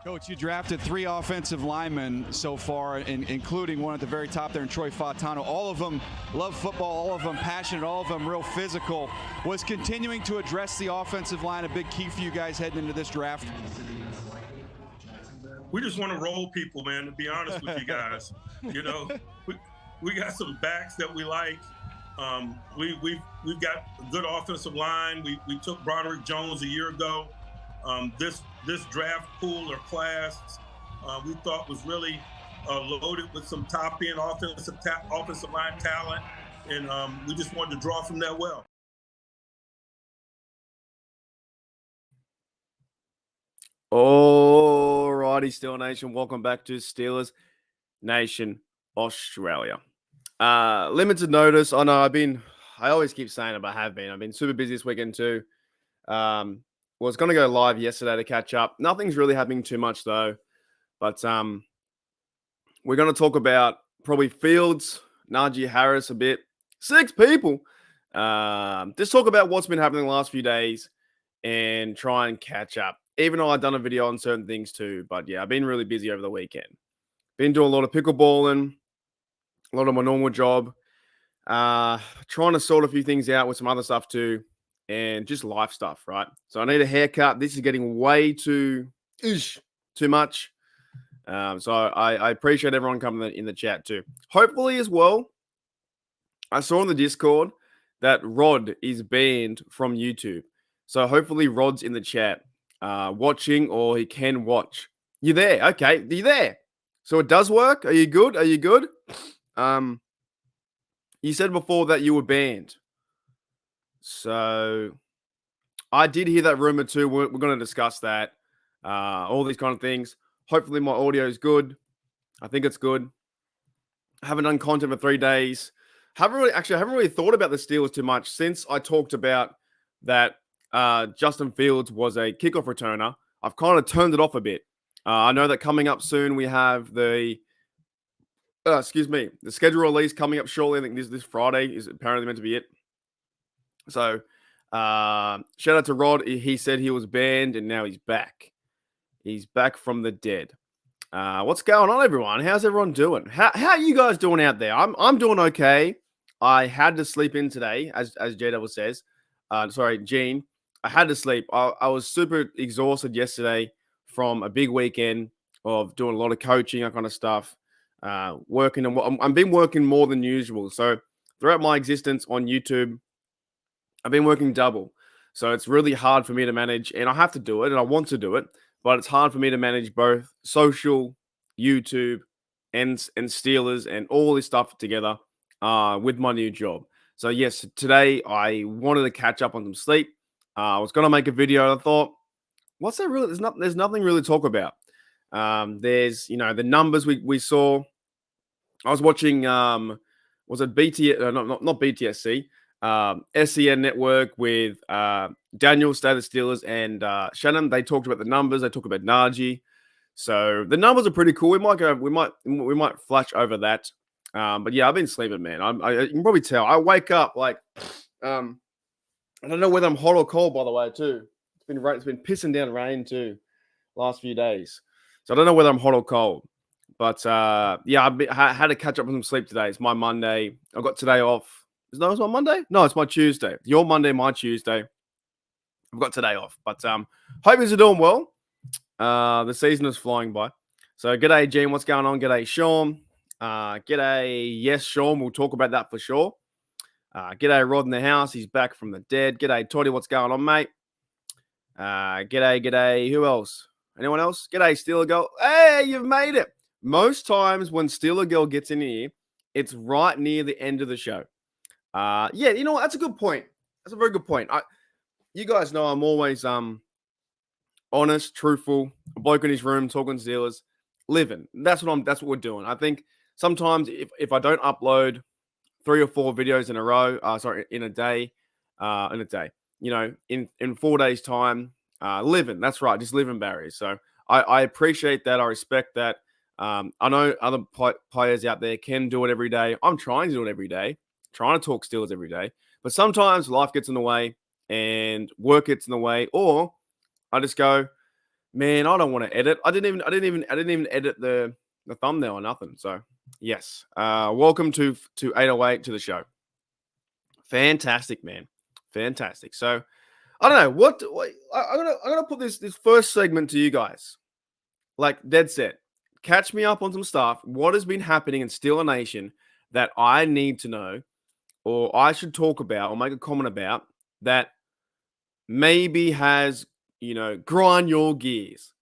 Coach, you drafted 3 offensive linemen so far, including one at the very top there in Troy Fautano. All of them love football, all of them passionate, all of them real physical. Was continuing to address the offensive line a big key for you guys heading into this draft? We just want to roll people, man, to be honest with you guys. You know, we got some backs that we like. We've got a good offensive line. We took Broderick Jones a year ago. This draft pool or class we thought was really loaded with some top-end offensive line talent, and we just wanted to draw from that well. Alrighty, Steeler Nation, welcome back to Steelers Nation Australia. Limited notice. I know I always keep saying it, but I've been super busy this weekend too. Was going to go live yesterday to catch up. Nothing's really happening too much though. But we're going to talk about probably Fields, Najee Harris a bit. 6 people. Just talk about what's been happening the last few days and try and catch up. Even though I've done a video on certain things too. But yeah, I've been really busy over the weekend. Been doing a lot of pickleballing, a lot of my normal job. Trying to sort a few things out with some other stuff too. And just life stuff, right? So I need a haircut. This is getting way too much. So I appreciate everyone coming in the chat too. Hopefully as well, I saw on the Discord that Rod is banned from YouTube. So hopefully Rod's in the chat watching, or he can watch. You there? Okay, you there? So it does work? Are you good? Are you good? You said before that you were banned. So I did hear that rumor too. We're going to discuss that. All these kind of things. Hopefully my audio is good. I think it's good. I haven't done content for 3 days. I haven't really thought about the Steelers too much since I talked about that Justin Fields was a kickoff returner. I've kind of turned it off a bit. I know that coming up soon we have the schedule release coming up shortly. I think this Friday is apparently meant to be it. So, shout out to Rod. He said he was banned, and now he's back. He's back from the dead. What's going on, everyone? How's everyone doing? How are you guys doing out there? I'm doing okay. I had to sleep in today, as J-Double says. Gene. I had to sleep. I was super exhausted yesterday from a big weekend of doing a lot of coaching, that kind of stuff. Working, and I've been working more than usual. So throughout my existence on YouTube, I've been working double. So it's really hard for me to manage, and I have to do it, and I want to do it, but it's hard for me to manage both social, YouTube, and Steelers, and all this stuff together with my new job. So yes, today I wanted to catch up on some sleep. I was going to make a video, and I thought, what's there really? There's nothing really to talk about. There's, the numbers we saw. I was watching, was it not BTSC, SEN Network with Daniel, State of the Steelers, and Shannon. They talked about the numbers. They talked about Najee. So the numbers are pretty cool. We might flash over that. But yeah, I've been sleeping, man. You can probably tell. I wake up like, I don't know whether I'm hot or cold, by the way, too. It's been pissing down rain too, last few days. So I don't know whether I'm hot or cold. But yeah, I had to catch up with some sleep today. It's my Monday. I've got today off. It's my Monday? No, it's my Tuesday. Your Monday, my Tuesday. I've got today off. But hope you're doing well. The season is flying by. So g'day, Gene. What's going on? G'day, Sean. G'day, yes, Sean. We'll talk about that for sure. G'day, Rod in the house. He's back from the dead. G'day, Toddy. What's going on, mate? G'day. Who else? Anyone else? G'day, Steeler Girl. Hey, you've made it. Most times when Steeler Girl gets in here, it's right near the end of the show. Yeah, you know what? That's a good point. That's a very good point. You guys know I'm always honest, truthful, a bloke in his room talking Steelers, living. That's what we're doing. I think sometimes if I don't upload 3 or 4 videos in a row, in a day, in 4 days time, living. That's right, just living, Barry. So I appreciate that. I respect that. I know other players out there can do it every day. I'm trying to do it every day, trying to talk Steelers every day. But sometimes life gets in the way and work gets in the way, or I just go, Man, I don't want to edit. I didn't even edit the thumbnail or nothing. So yes. Welcome to 808 to the show. Fantastic, man. Fantastic. So I don't know what I'm gonna put this first segment to you guys. Like dead set. Catch me up on some stuff. What has been happening in Steeler Nation that I need to know, or I should talk about, or make a comment about that maybe has, grind your gears.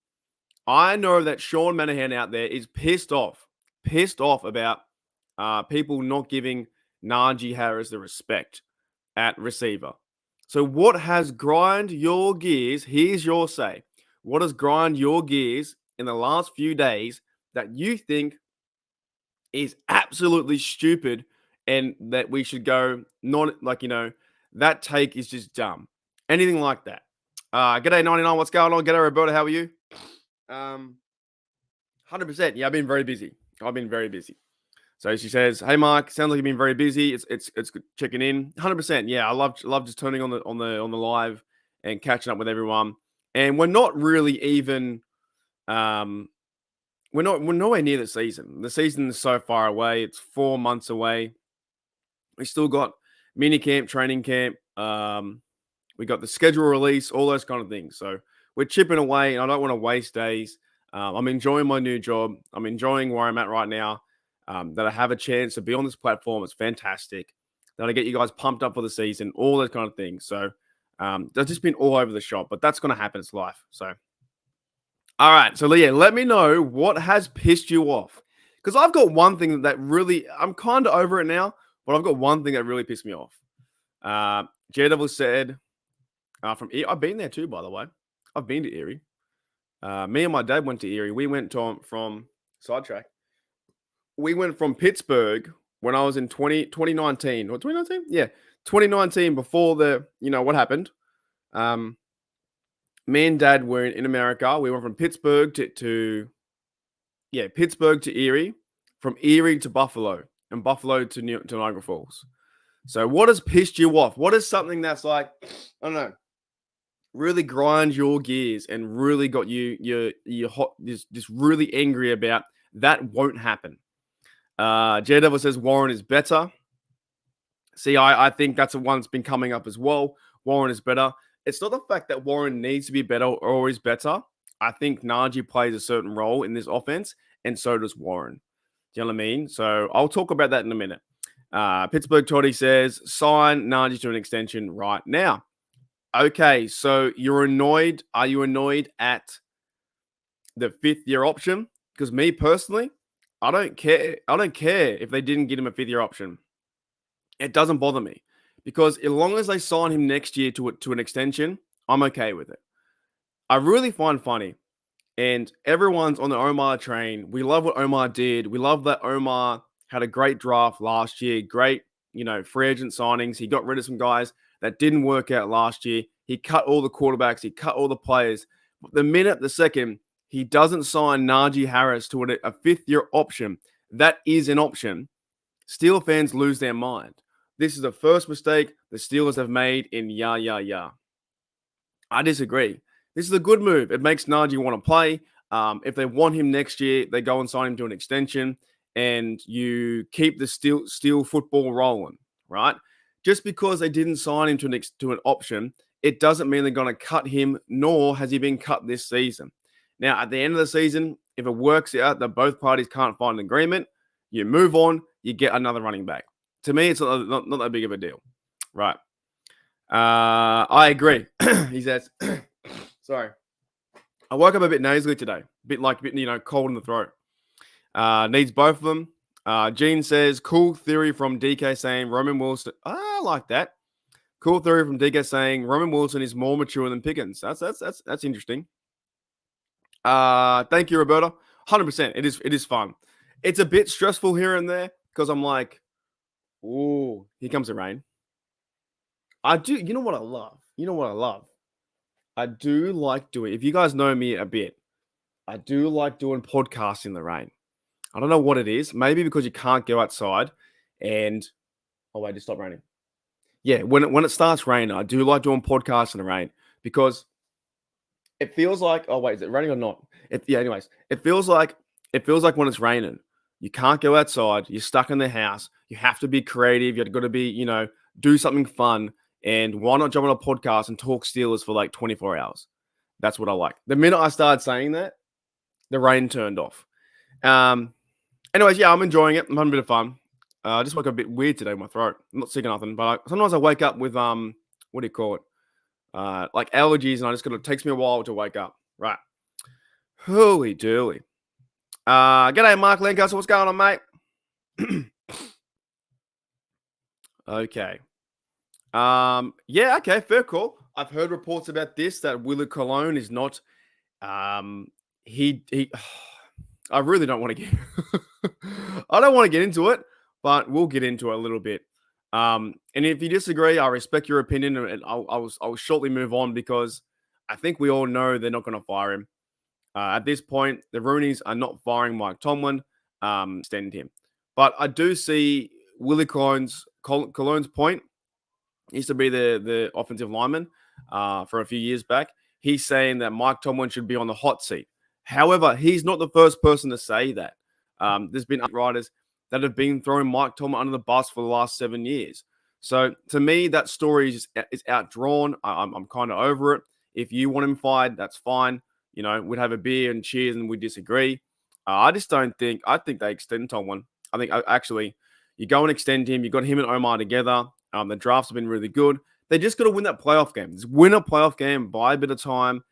I know that Sean Manahan out there is pissed off about people not giving Najee Harris the respect at receiver. So what has grind your gears? Here's your say. What has grind your gears in the last few days that you think is absolutely stupid and that we should go not that take is just dumb. Anything like that. G'day 99, what's going on? G'day Roberta, how are you? 100%. Yeah, I've been very busy. So she says, "Hey Mark, sounds like you've been very busy. It's good checking in." 100%. Yeah, I love just turning on the live and catching up with everyone. And we're not really even we're nowhere near the season. The season is so far away. It's 4 months away. We still got mini camp, training camp. We got the schedule release, all those kind of things. So we're chipping away, and I don't want to waste days. I'm enjoying my new job. I'm enjoying where I'm at right now. That I have a chance to be on this platform. It's fantastic. That I get you guys pumped up for the season, all those kind of things. So they've just been all over the shop, but that's going to happen. It's life. So, all right. So, yeah, let me know what has pissed you off. Because I've got one thing that really, I'm kind of over it now, but I've got one thing that really pissed me off. Daredevil said, from Erie, I've been there too, by the way. I've been to Erie. Me and my dad went to Erie. We went from sidetrack. We went from Pittsburgh when I was in 2019 or 2019. Yeah, 2019 before what happened. Me and Dad were in America. We went from Pittsburgh to Erie, from Erie to Buffalo, and Buffalo to Niagara Falls. So what has pissed you off? What is something that's like, I don't know, really grinds your gears and really got you hot, just really angry about that won't happen? Daredevil says Warren is better. See, I think that's the one that's been coming up as well. Warren is better. It's not the fact that Warren needs to be better or is better. I think Najee plays a certain role in this offense, and so does Warren. Do you know what I mean? So I'll talk about that in a minute. Pittsburgh Toddy says, sign Najee to an extension right now. Okay, so you're annoyed. Are you annoyed at the 5th-year option? Because me personally, I don't care. I don't care if they didn't get him a 5th-year option. It doesn't bother me because as long as they sign him next year to an extension, I'm okay with it. I really find funny, and everyone's on the Omar train. We love what Omar did. We love that Omar had a great draft last year. Great, free agent signings. He got rid of some guys that didn't work out last year. He cut all the quarterbacks. He cut all the players. But the second he doesn't sign Najee Harris to a 5th-year option, that is an option, Steelers fans lose their mind. This is the first mistake the Steelers have made in yah. I disagree. This is a good move. It makes Najee want to play. If they want him next year, they go and sign him to an extension, and you keep the Steel football rolling, right? Just because they didn't sign him to an option, it doesn't mean they're going to cut him, nor has he been cut this season. Now, at the end of the season, if it works out that both parties can't find an agreement, you move on, you get another running back. To me, it's not that big of a deal. Right. I agree. He says, sorry. I woke up a bit nasally today. A bit cold in the throat. Needs both of them. Gene says, cool theory from DK saying Roman Wilson. I like that. Cool theory from DK saying Roman Wilson is more mature than Pickens. That's interesting. Thank you, Roberta. 100%. It is fun. It's a bit stressful here and there because I'm like, oh, here comes the rain. I do. You know what I love? I do like doing, if you guys know me a bit, I do like doing podcasts in the rain. I don't know what it is. Maybe because you can't go outside and, oh wait, it stopped raining. Yeah, when it starts raining, I do like doing podcasts in the rain because It feels like, oh wait, is it raining or not? Anyways, it feels like when it's raining, you can't go outside, you're stuck in the house, you have to be creative, you've got to be, do something fun. And why not jump on a podcast and talk Steelers for like 24 hours? That's what I like. The minute I started saying that, the rain turned off. Anyways, yeah, I'm enjoying it. I'm having a bit of fun. I just woke up a bit weird today in my throat. I'm not sick or nothing, but sometimes I wake up with what do you call it? Like allergies, and it takes me a while to wake up. Right. Holy dooly. G'day, Mark Lancaster. What's going on, mate? Okay. Yeah, okay, fair call. I've heard reports about this that Willie Colon is not. He. I really don't want to get. I don't want to get into it, but we'll get into it a little bit. And if you disagree, I respect your opinion, and I'll shortly move on because I think we all know they're not going to fire him. At this point, the Rooneys are not firing Mike Tomlin, extend him. But I do see Willie Colon's point. He used to be the offensive lineman for a few years back. He's saying that Mike Tomlin should be on the hot seat. However, he's not the first person to say that. There's been writers that have been throwing Mike Tomlin under the bus for the last 7 years. So to me, that story is outdrawn. I'm kind of over it. If you want him fired, that's fine. We'd have a beer and cheers and we disagree. I think they extend Tomlin. I think actually you go and extend him. You got him and Omar together. The drafts have been really good. They just got to win that playoff game. Just win a playoff game, buy a bit of time,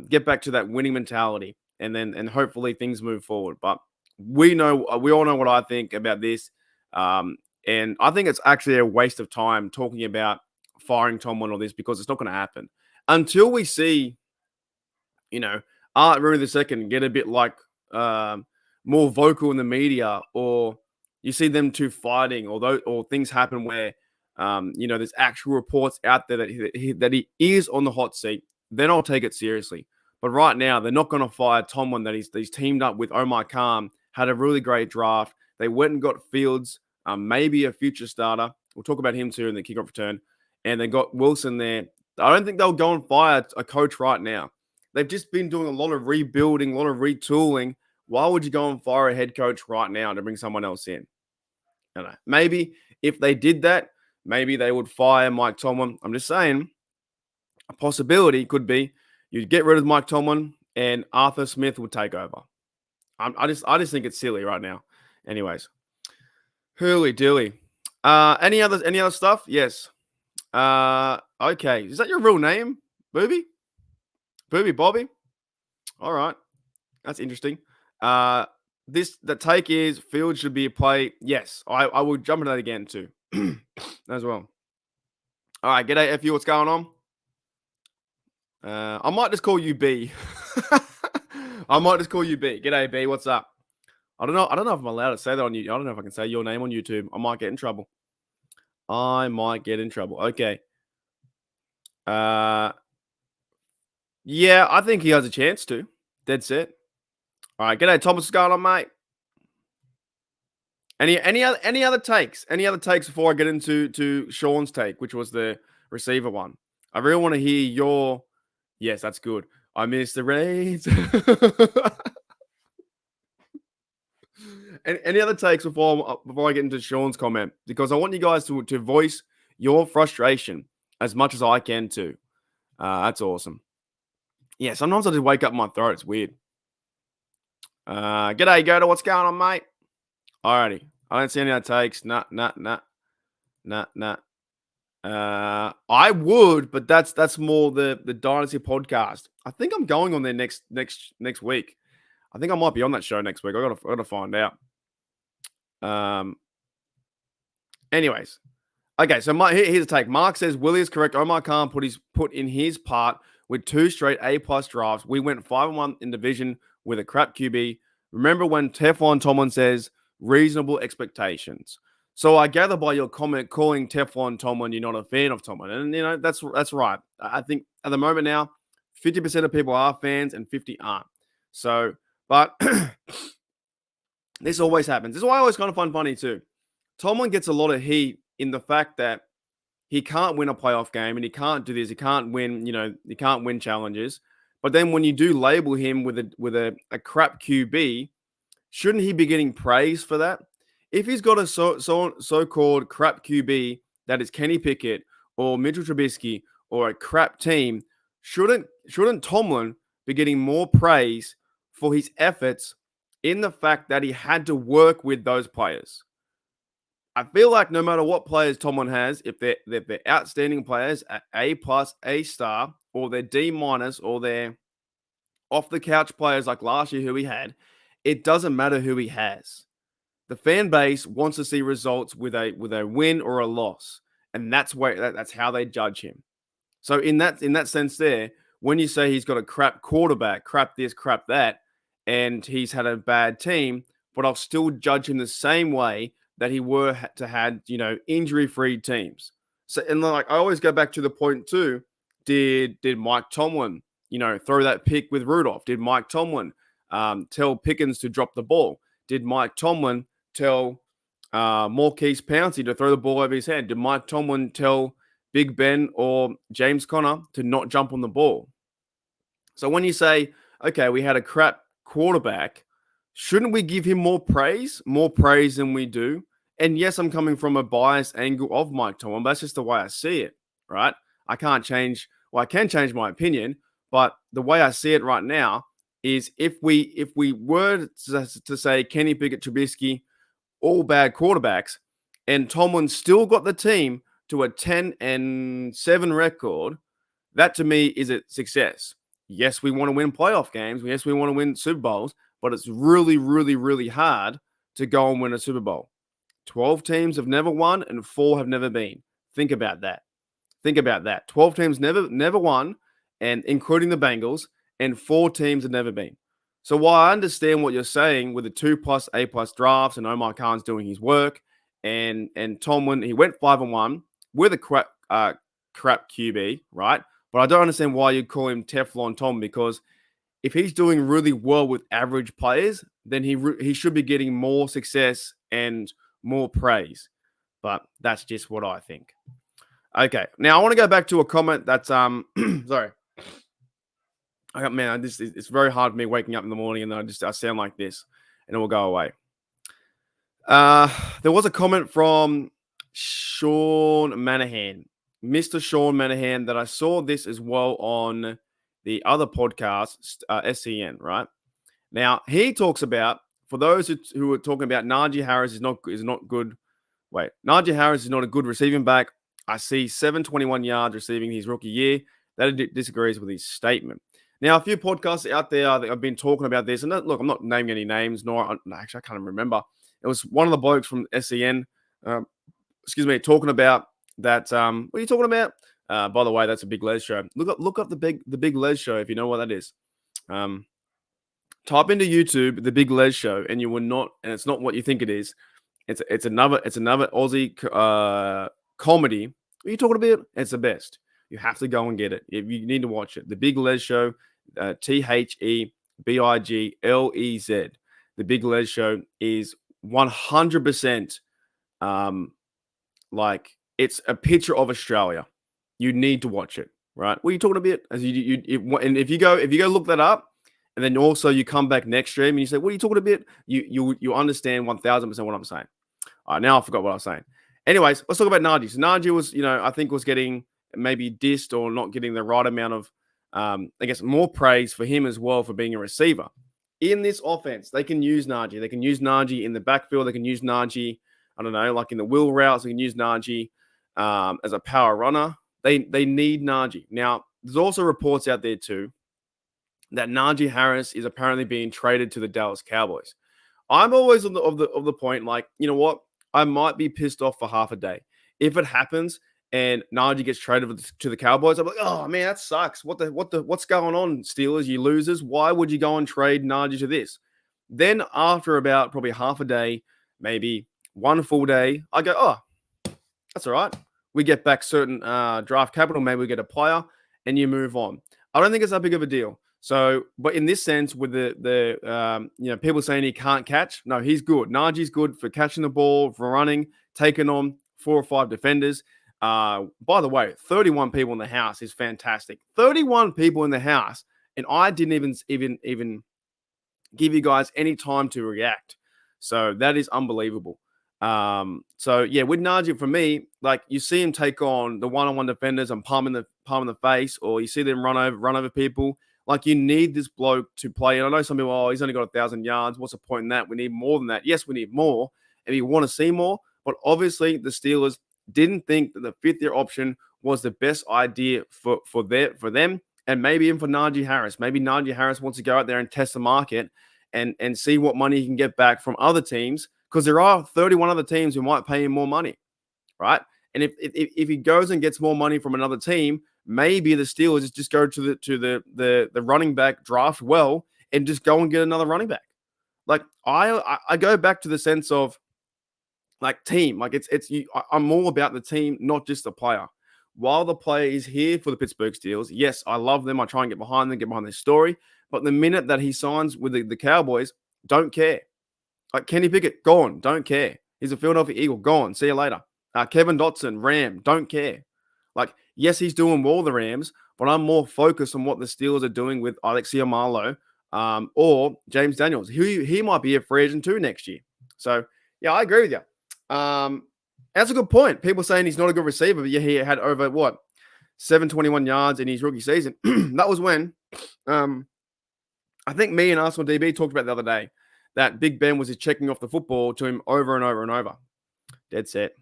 get back to that winning mentality, and hopefully things move forward. But we all know what I think about this. And I think it's actually a waste of time talking about firing Tomlin or this because it's not going to happen until we see, Art Rooney II get a bit like more vocal in the media, or you see them two fighting, or things happen where there's actual reports out there that he is on the hot seat. Then I'll take it seriously. But right now, they're not going to fire Tomlin that he's teamed up with Omar Khan, had a really great draft. They went and got Fields, maybe a future starter. We'll talk about him too in the kickoff return. And they got Wilson there. I don't think they'll go and fire a coach right now. They've just been doing a lot of rebuilding, a lot of retooling. Why would you go and fire a head coach right now to bring someone else in? I don't know. Maybe if they did that, maybe they would fire Mike Tomlin. I'm just saying a possibility could be you'd get rid of Mike Tomlin and Arthur Smith would take over. I just think it's silly right now. Anyways, hurly dilly. Any other stuff? Yes. Okay. Is that your real name, Booby? Booby Bobby? All right. That's interesting. The take is Field should be a play. Yes, I will jump into that again too. As well. All right, g'day FU, what's going on? I might just call you B. G'day B, what's up? I don't know if I'm allowed to say that on YouTube. I don't know if I can say your name on YouTube. I might get in trouble. Okay. Yeah, I think he has a chance to. Dead set. All right, g'day Thomas, what's going on, mate? Any other takes? Any other takes before I get into Sean's take, which was the receiver one? I really want to hear your. Yes, that's good. I miss the Rays. Any other takes before I get into Sean's comment? Because I want you guys to voice your frustration as much as I can too. That's awesome. Yeah, sometimes I just wake up in my throat. It's weird. G'day, Goda. What's going on, mate? Alrighty. I don't see any other takes. Nah. I would, but that's more the Dynasty podcast. I think I'm going on there next week. I think I might be on that show next week. I gotta find out. Anyways. Okay, so here's a take. Mark says Willie is correct. Omar Khan put in his part with 2 straight A+ drafts. We went 5-1 in division with a crap QB. Remember when Teflon Tomlin says reasonable expectations. So I gather by your comment calling Teflon Tomlin, you're not a fan of Tomlin. And, that's right. I think at the moment now, 50% of people are fans and 50 aren't. So, but this always happens. This is why I always kind of find funny too. Tomlin gets a lot of heat in the fact that he can't win a playoff game and he can't do this. He can't win, he can't win challenges. But then when you do label him with a crap QB, shouldn't he be getting praise for that? If he's got a so-called crap QB that is Kenny Pickett or Mitchell Trubisky or a crap team, shouldn't Tomlin be getting more praise for his efforts in the fact that he had to work with those players? I feel like no matter what players Tomlin has, if they're outstanding players at A+, A star, or they're D-, or they're off the couch players like last year who he had, it doesn't matter who he has. The fan base wants to see results with a win or a loss, and that's how they judge him. So in that sense, there, when you say he's got a crap quarterback, crap this, crap that, and he's had a bad team, but I'll still judge him the same way that he were to had injury-free teams. So and like I always go back to the point too. Did Mike Tomlin throw that pick with Rudolph? Did Mike Tomlin tell Pickens to drop the ball? Did Mike Tomlin tell Maurkice Pouncey to throw the ball over his head? Did Mike Tomlin tell Big Ben or James Conner to not jump on the ball? So when you say, okay, we had a crap quarterback, shouldn't we give him more praise than we do? And yes, I'm coming from a biased angle of Mike Tomlin, but that's just the way I see it, right? I can change my opinion, but the way I see it right now is if we were to say Kenny Pickett, Trubisky, all bad quarterbacks, and Tomlin still got the team to a 10-7 record, that to me is a success. Yes, we want to win playoff games. Yes, we want to win Super Bowls, but it's really, really, really hard to go and win a Super Bowl. 12 teams have never won and 4 have never been. Think about that. 12 teams never won, and including the Bengals, and 4 teams have never been. So while I understand what you're saying with the 2+ A+ drafts and Omar Khan's doing his work, and Tomlin, he went 5-1 with a crap QB, right? But I don't understand why you'd call him Teflon Tom, because if he's doing really well with average players, then he should be getting more success and more praise. But that's just what I think. Okay, now I want to go back to a comment that's sorry. It's very hard for me waking up in the morning and then I sound like this, and it will go away. There was a comment from Sean Manahan, Mr. Sean Manahan, that I saw this as well on the other podcast, SCN, right? Now, he talks about, for those who are talking about Najee Harris is not good. Wait, Najee Harris is not a good receiving back. I see 721 yards receiving his rookie year. That disagrees with his statement. Now, a few podcasts out there that have been talking about this, and look, I'm not naming any names, actually, I can't remember. It was one of the blokes from SCN, talking about that. What are you talking about? By the way, that's a Big Les show. Look up the Big Les show if you know what that is. Type into YouTube the Big Les show, and you will not, and it's not what you think it is. It's another Aussie comedy. What are you talking about? It's the best. You have to go and get it. You need to watch it. The Big Les show, TheBiglez. The Big Les show is 100% like it's a picture of Australia. You need to watch it, right? What are you talking about? And if you go look that up, and then also you come back next stream and you say, "What are you talking about?" You understand 1000% what I'm saying. All right, now I forgot what I was saying. Anyways, let's talk about Najee. So Najee was, I think was getting maybe dissed or not getting the right amount of, I guess, more praise for him as well for being a receiver. In this offense, they can use Najee. They can use Najee in the backfield. They can use Najee, I don't know, like in the wheel routes. They can use Najee as a power runner. They need Najee. Now, there's also reports out there too that Najee Harris is apparently being traded to the Dallas Cowboys. I'm always of the point, like, you know what? I might be pissed off for half a day. If it happens and Najee gets traded to the Cowboys, I'm like, oh man, that sucks. What's going on, Steelers, you losers? Why would you go and trade Najee to this? Then after about probably half a day, maybe one full day, I go, oh, that's all right. We get back certain draft capital, maybe we get a player, and you move on. I don't think it's that big of a deal. So, but in this sense, with the people saying he can't catch, no, he's good. Najee's good for catching the ball, for running, taking on 4 or 5 defenders. By the way, 31 people in the house is fantastic. 31 people in the house, And I didn't even give you guys any time to react. So that is unbelievable. So yeah, with Najee, for me, like you see him take on the one-on-one defenders and palm in the face, or you see them run over people. Like you need this bloke to play. And I know some people, oh, he's only got 1,000 yards. What's the point in that? We need more than that. Yes, we need more, and we want to see more. But obviously, the Steelers didn't think that the fifth-year option was the best idea for them, and maybe even for Najee Harris. Maybe Najee Harris wants to go out there and test the market and see what money he can get back from other teams, because there are 31 other teams who might pay him more money, right? And if he goes and gets more money from another team, maybe the Steelers just go to the running back draft well and just go and get another running back. Like I go back to the sense of like team, like I'm more about the team, not just the player. While the player is here for the Pittsburgh Steelers, yes, I love them. I try and get behind their story. But the minute that he signs with the Cowboys, don't care. Like Kenny Pickett, gone, don't care. He's a Philadelphia Eagle, gone. See you later. Kevin Dotson, Ram, don't care. Like, yes, he's doing well the Rams, but I'm more focused on what the Steelers are doing with Alexia Marlowe or James Daniels. He might be a free agent too next year. So, yeah, I agree with you. That's a good point. People saying he's not a good receiver, but yeah, he had over 721 yards in his rookie season. That was when I think me and Arsenal DB talked about the other day that Big Ben was just checking off the football to him over and over and over. Dead set.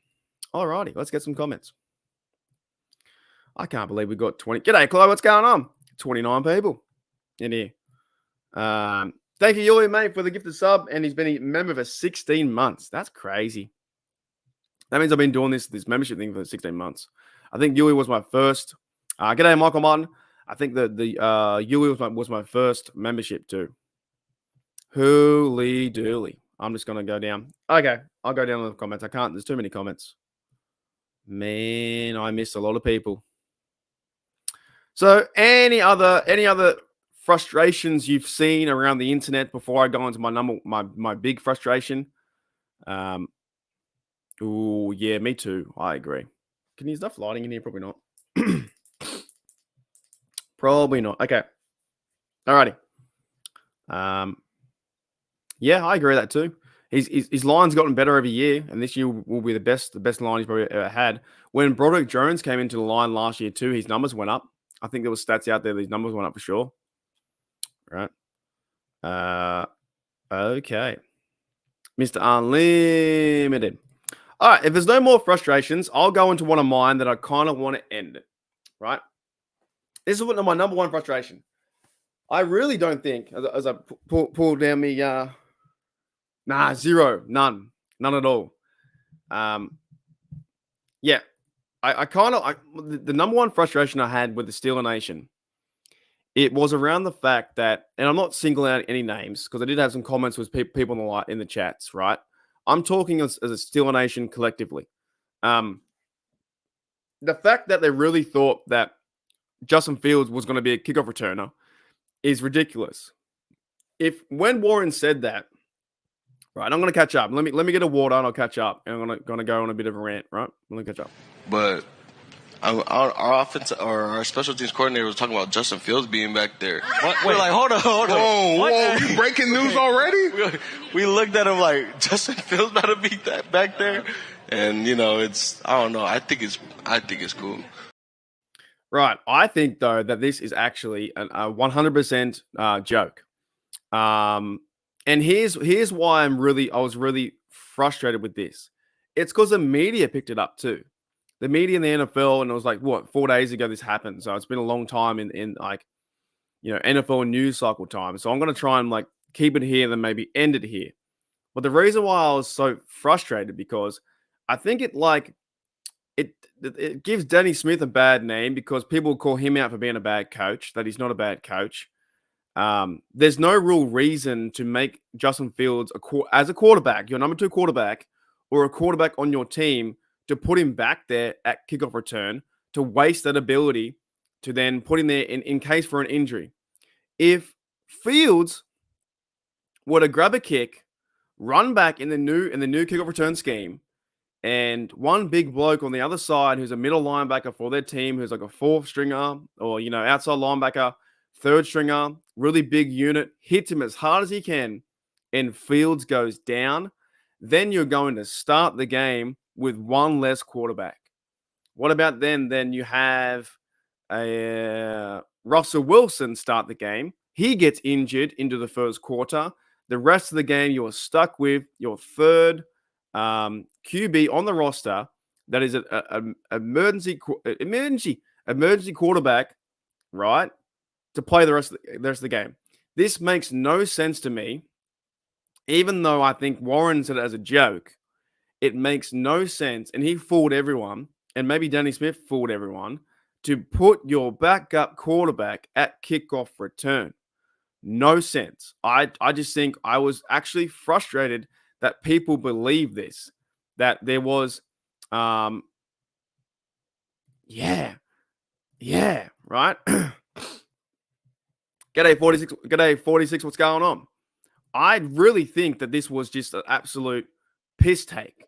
Alrighty, let's get some comments. I can't believe we got 20. G'day, Chloe. What's going on? 29 people in here. Thank you, Yuli, mate, for the gifted sub. And he's been a member for 16 months. That's crazy. That means I've been doing this membership thing for 16 months. I think Yuli was my first. G'day, Michael Martin. I think the Yuli was my first membership too. Holy dooly. I'm just going to go down. Okay, I'll go down to the comments. I can't. There's too many comments. Man, I missed a lot of people. So any other frustrations you've seen around the internet before I go into my big frustration? Oh, yeah, me too. I agree. Can you use enough lighting in here? Probably not. Probably not. Okay. Alrighty. Yeah, I agree with that too. His line's gotten better every year, and this year will be the best line he's probably ever had. When Broderick Jones came into the line last year too, his numbers went up. I think there was stats out there. These numbers went up for sure. Right. Okay. Mr. Unlimited. All right. If there's no more frustrations, I'll go into one of mine that I kind of want to end. Right. This is my number one frustration. I really don't think, as I pull down me, zero, none at all. Yeah. The number one frustration I had with the Steeler Nation, it was around the fact that, and I'm not singling out any names because I did have some comments with people in the chats, right? I'm talking as a Steeler Nation collectively. The fact that they really thought that Justin Fields was going to be a kickoff returner is ridiculous. When Warren said that, right, I'm going to catch up. Let me get a water and I'll catch up. And I'm going to go on a bit of a rant, right? I'm going to catch up. But our offense or our special teams coordinator was talking about Justin Fields being back there. We're like, hold on. Whoa, you breaking news already? We looked at him like, Justin Fields about to be that back there. And, I don't know. I think it's cool. Right. I think, though, that this is actually a 100% joke. And here's why I was really frustrated with this. It's because the media picked it up too. The media in the NFL, and it was like, 4 days ago this happened. So it's been a long time in NFL news cycle time. So I'm going to try and keep it here, then maybe end it here. But the reason why I was so frustrated, because I think it gives Danny Smith a bad name because people call him out for being a bad coach, that he's not a bad coach. There's no real reason to make Justin Fields as a quarterback, your number 2 quarterback, or a quarterback on your team, to put him back there at kickoff return, to waste that ability to then put him there in case for an injury. If Fields were to grab a kick, run back in the new kickoff return scheme, and one big bloke on the other side who's a middle linebacker for their team, who's like a 4th stringer or, outside linebacker, third stringer, really big unit, hits him as hard as he can, and Fields goes down, then you're going to start the game with one less quarterback. What about then? Then you have Russell Wilson start the game. He gets injured into the first quarter. The rest of the game, you are stuck with your third QB on the roster that is an emergency quarterback, right, to play the rest of the game. This makes no sense to me. Even though I think Warren said it as a joke, it makes no sense, and he fooled everyone, and maybe Danny Smith fooled everyone, to put your backup quarterback at kickoff return. No sense. I just think I was actually frustrated that people believe this, that there was, right? G'day 46. G'day 46. What's going on? I really think that this was just an absolute piss take.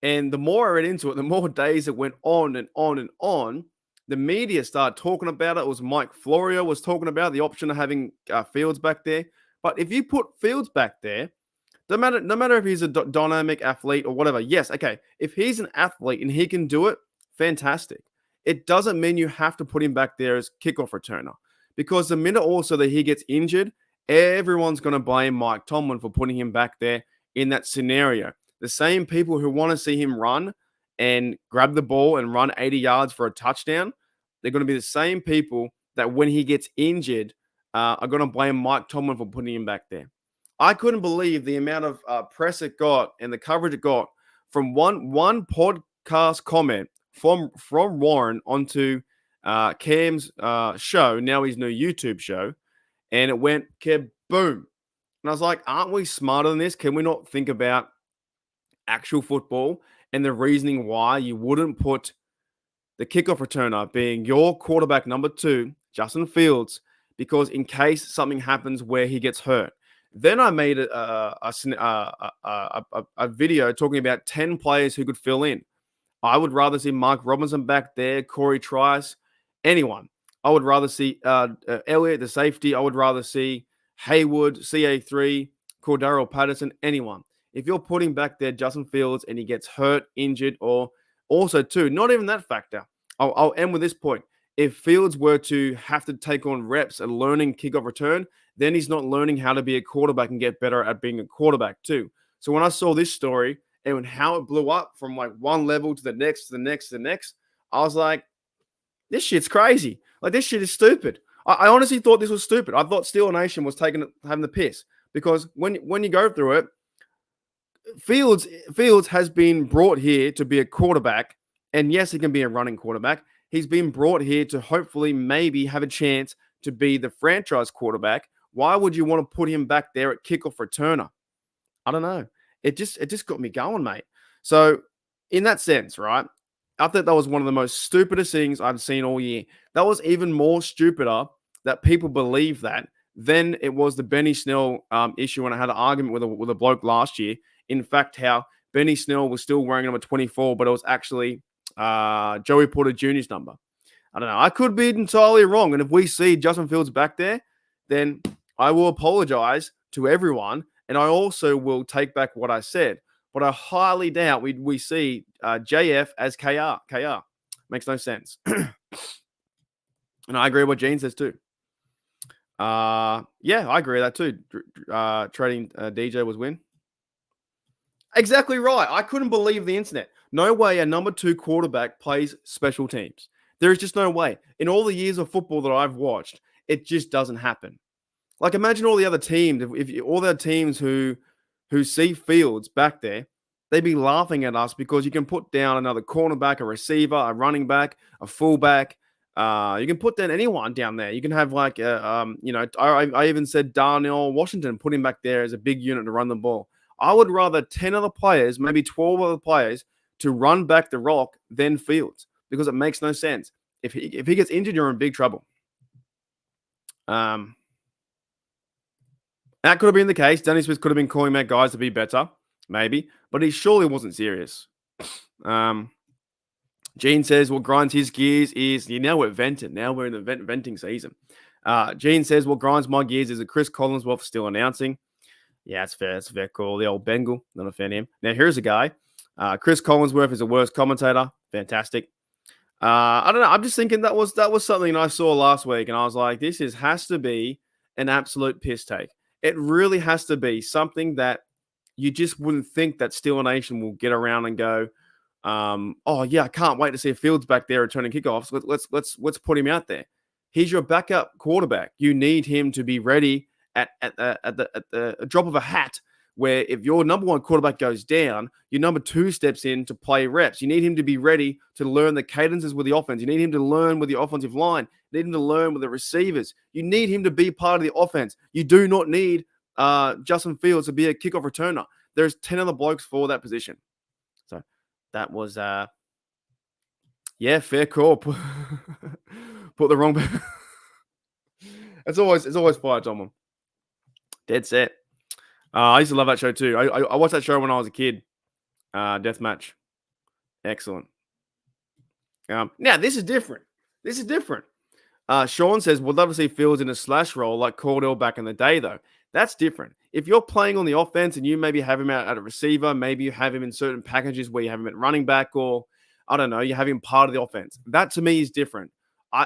And the more I read into it, the more days it went on and on and on. The media started talking about it. It was Mike Florio was talking about the option of having Fields back there. But if you put Fields back there, no matter if he's a dynamic athlete or whatever, yes, okay. If he's an athlete and he can do it, fantastic. It doesn't mean you have to put him back there as kickoff returner. Because the minute also that he gets injured, everyone's going to blame Mike Tomlin for putting him back there in that scenario. The same people who want to see him run and grab the ball and run 80 yards for a touchdown, they're going to be the same people that when he gets injured are going to blame Mike Tomlin for putting him back there. I couldn't believe the amount of press it got and the coverage it got from one podcast comment from Warren onto Cam's show, now his new YouTube show, and it went kaboom. And I was like, aren't we smarter than this? Can we not think about actual football and the reasoning why you wouldn't put the kickoff returner being your quarterback number 2, Justin Fields, because in case something happens where he gets hurt. Then I made a video talking about 10 players who could fill in. I would rather see Mark Robinson back there, Corey Trice, anyone. I would rather see Elliott, the safety. I would rather see Haywood, CA3, Cordero Patterson, anyone. If you're putting back there Justin Fields and he gets hurt, injured, or also too, not even that factor. I'll end with this point. If Fields were to have to take on reps and learning kickoff return, then he's not learning how to be a quarterback and get better at being a quarterback too. So when I saw this story and how it blew up from like one level to the next, to the next, to the next, I was like, this shit's crazy. Like, this shit is stupid. I honestly thought this was stupid. I thought Steeler Nation was having the piss, because when you go through it, Fields has been brought here to be a quarterback, and yes, he can be a running quarterback. He's been brought here to hopefully maybe have a chance to be the franchise quarterback. Why would you want to put him back there at kickoff returner? I don't know. It just got me going, mate. So in that sense, right, I thought that was one of the most stupidest things I've seen all year. That was even more stupider that people believe that than it was the Benny Snell issue when I had an argument with a bloke last year. In fact, how Benny Snell was still wearing number 24, but it was actually Joey Porter Jr.'s number. I don't know. I could be entirely wrong. And if we see Justin Fields back there, then I will apologize to everyone. And I also will take back what I said. But I highly doubt we see JF as KR. KR. Makes no sense. And I agree with what Gene says too. Yeah, I agree with that too. Trading DJ was win. Exactly right. I couldn't believe the internet. No way a number 2 quarterback plays special teams. There is just no way. In all the years of football that I've watched, it just doesn't happen. Like, imagine all the other teams, if all the teams who see Fields back there, they'd be laughing at us because you can put down another cornerback, a receiver, a running back, a fullback. You can put down anyone down there. You can have like, I even said Darnell Washington, put him back there as a big unit to run the ball. I would rather 10 other players, maybe 12 other players, to run back the rock than Fields, because it makes no sense. If he gets injured, you're in big trouble. That could have been the case. Danny Smith could have been calling out guys to be better, maybe, but he surely wasn't serious. Gene says what grinds his gears is, we're venting. Now we're in the venting season. Gene says, what grinds my gears is that Chris Collinsworth still announcing. Yeah, that's fair. That's a fair call. The old Bengal. Not a fan of him. Now, here's a guy. Chris Collinsworth is a worst commentator. Fantastic. I don't know. I'm just thinking that was something I saw last week, and I was like, this has to be an absolute piss take. It really has to be something that you just wouldn't think that Steeler Nation will get around and go, oh yeah, I can't wait to see Fields back there returning kickoffs. Let's put him out there. He's your backup quarterback. You need him to be ready at the drop of a hat. Where if your number one quarterback goes down, your number two steps in to play reps. You need him to be ready to learn the cadences with the offense. You need him to learn with the offensive line. You need him to learn with the receivers. You need him to be part of the offense. You do not need Justin Fields to be a kickoff returner. There's 10 other blokes for that position. So that was, fair call. Put the wrong. It's always fire, Tom. Dead set. I used to love that show too. I watched that show when I was a kid. Deathmatch. Excellent. Now, this is different. Sean says, would love to see Fields in a slash role like Cordell back in the day, though. That's different. If you're playing on the offense and you maybe have him out at a receiver, maybe you have him in certain packages where you have him at running back or, I don't know, you have him part of the offense. That, to me, is different.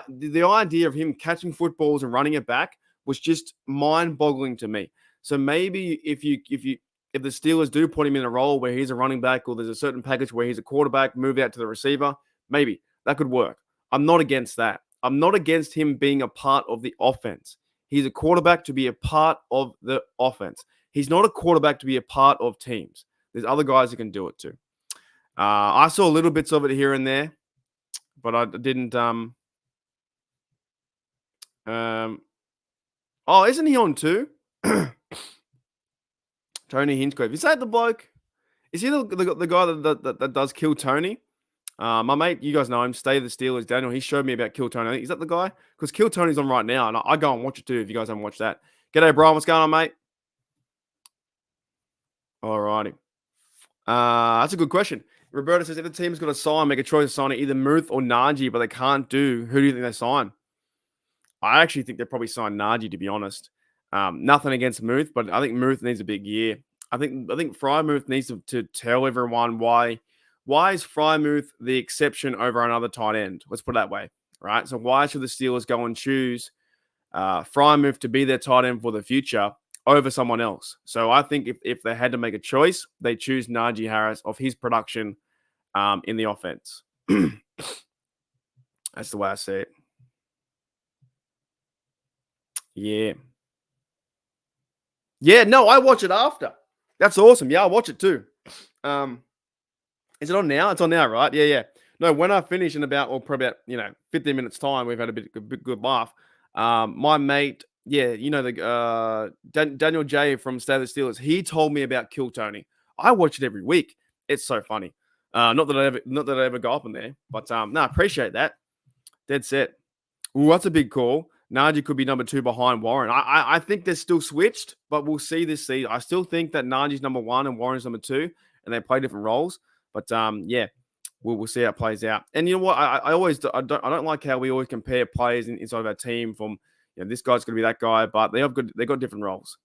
The idea of him catching footballs and running it back was just mind-boggling to me. So maybe if the Steelers do put him in a role where he's a running back or there's a certain package where he's a quarterback, move out to the receiver, maybe that could work. I'm not against that. I'm not against him being a part of the offense. He's a quarterback to be a part of the offense. He's not a quarterback to be a part of teams. There's other guys who can do it too. I saw little bits of it here and there, but I didn't. Oh, isn't he on too? Tony Hinchcliffe. Is that the bloke? Is he the guy that does Kill Tony? My mate, you guys know him, Stay the Steelers, Daniel. He showed me about Kill Tony. Is that the guy? Because Kill Tony's on right now, and I go and watch it too if you guys haven't watched that. G'day, Brian. What's going on, mate? Alrighty. That's a good question. Roberta says, if the team's got to sign, make a choice of signing either Muth or Najee, but they can't do, who do you think they sign? I actually think they probably sign Najee, to be honest. Nothing against Muth, but I think Muth needs a big year. I think Freiermuth needs to tell everyone why is Freiermuth the exception over another tight end? Let's put it that way, right? So why should the Steelers go and choose Freiermuth to be their tight end for the future over someone else? So I think if they had to make a choice, they choose Najee Harris of his production in the offense. That's the way I see it. Yeah. Yeah, no, I watch it after. That's awesome. Yeah, I'll watch it too. Is it on now? It's on now, right? Yeah. No, when I finish in probably about 15 minutes time, we've had a good laugh. My mate, the Daniel J from State of the Steelers, he told me about Kill Tony. I watch it every week. It's so funny. Not that I ever go up in there, but I appreciate that. Dead set. Ooh, that's a big call. Najee could be number 2 behind Warren. I think they're still switched, but we'll see this season. I still think that Najee's number 1 and Warren's number 2, and they play different roles. But we'll see how it plays out. And you know what? I don't like how we always compare players inside of our team from this guy's going to be that guy, but they got different roles.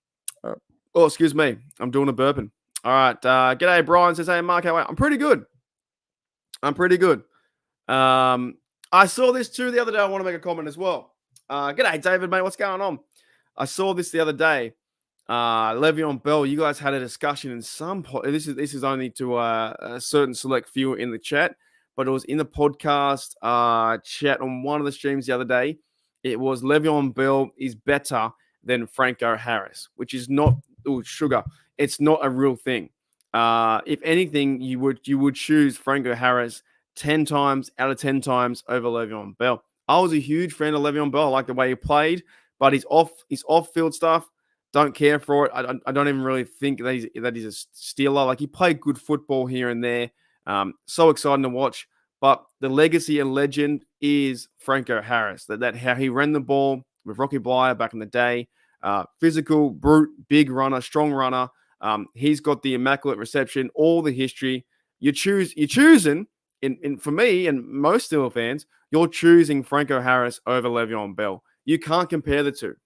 Oh, excuse me, I'm doing a burping. All right, g'day, Brian says, hey Mark, how are you? I'm pretty good. I saw this too the other day. I want to make a comment as well. G'day, David, mate. What's going on? I saw this the other day. Le'Veon Bell, you guys had a discussion in some this is only to a certain select few in the chat, but it was in the podcast chat on one of the streams the other day. It was Le'Veon Bell is better than Franco Harris, which is not sugar. It's not a real thing. If anything, you would choose Franco Harris 10 times out of 10 times over Le'Veon Bell. I was a huge fan of Le'Veon Bell. I like the way he played, but his off-field stuff, don't care for it. I don't even really think that he's a Steeler. Like, he played good football here and there. So exciting to watch. But the legacy and legend is Franco Harris. That how he ran the ball with Rocky Bleier back in the day. Physical, brute, big runner, strong runner. He's got the immaculate reception, all the history. You're choosing, for me and most Steelers fans, you're choosing Franco Harris over Le'Veon Bell. You can't compare the two.